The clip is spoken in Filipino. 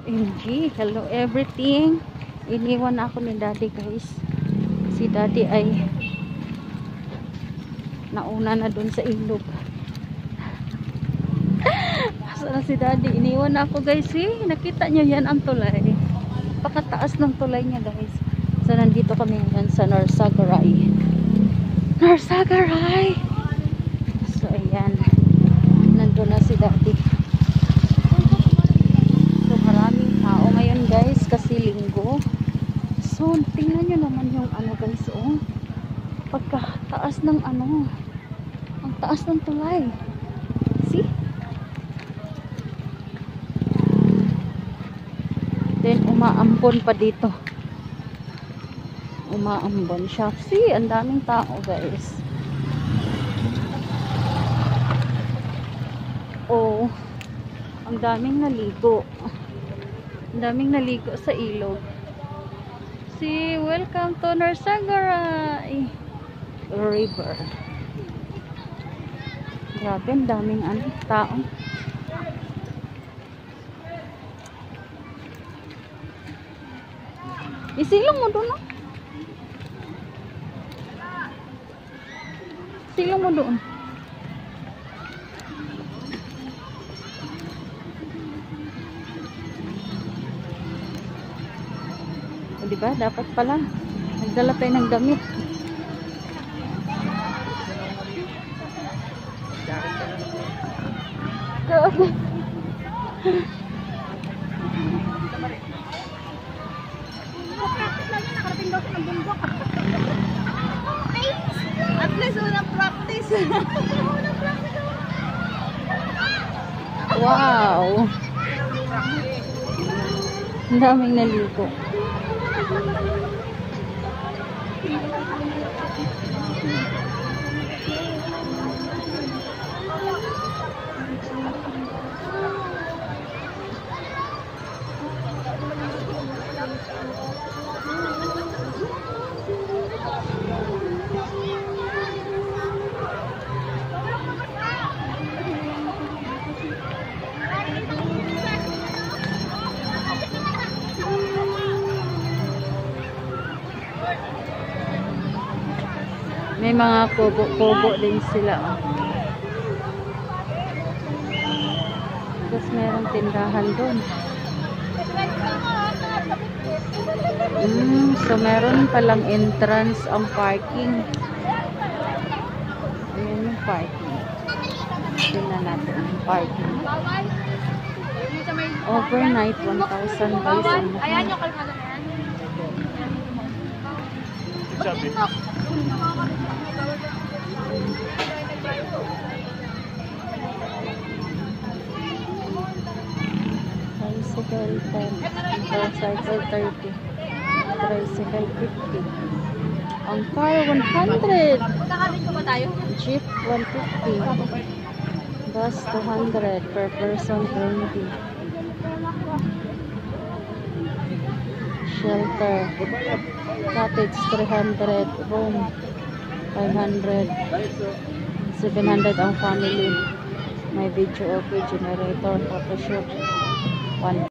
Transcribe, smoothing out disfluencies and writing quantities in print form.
MG, hello everything. Iniwan ako ni daddy guys. Si daddy ay nauna na dun sa ilog. Saan si daddy? Iniwan ako guys eh. Nakita nyo yan ang tulay. Pakataas ng tulay niya guys. So nandito kami ngayon sa Norsagaray. Norsagaray! So ayan. Nandun na si daddy. Guys, kasi linggo. So, tingnan nyo naman yung ano guys, oh. Pagkataas ng ano. Ang taas ng tulay. See? Then, umaambon pa dito. Umaambon siya. See, ang daming tao guys. Oh, ang daming naligo. Ang daming naligo sa ilog. See, welcome to Norsagaray River. Grabe, ang daming tao. Isilong mo doon, no? Isilong mo doon. Diba? Dapat pala nagdala tayo ng damit. Grabe. At least unang practice. Wow. Ang daming naligo. May mga kubo-kubo din sila. Oh. Tapos merong tindahan doon. So meron palang entrance ang parking. Ayan yung parking. Tingnan natin ang parking. Overnight 1,000 guys. Ayan yung kalmada na yan. Tricycle 10, motorcycle 30, tricycle 50, ang car 100, Magkakabit ba tayo? jeep 150, bus 200, per person 20, shelter, cottage 300, room 500, 700 ang family. May video okay, generator, photoshoot 1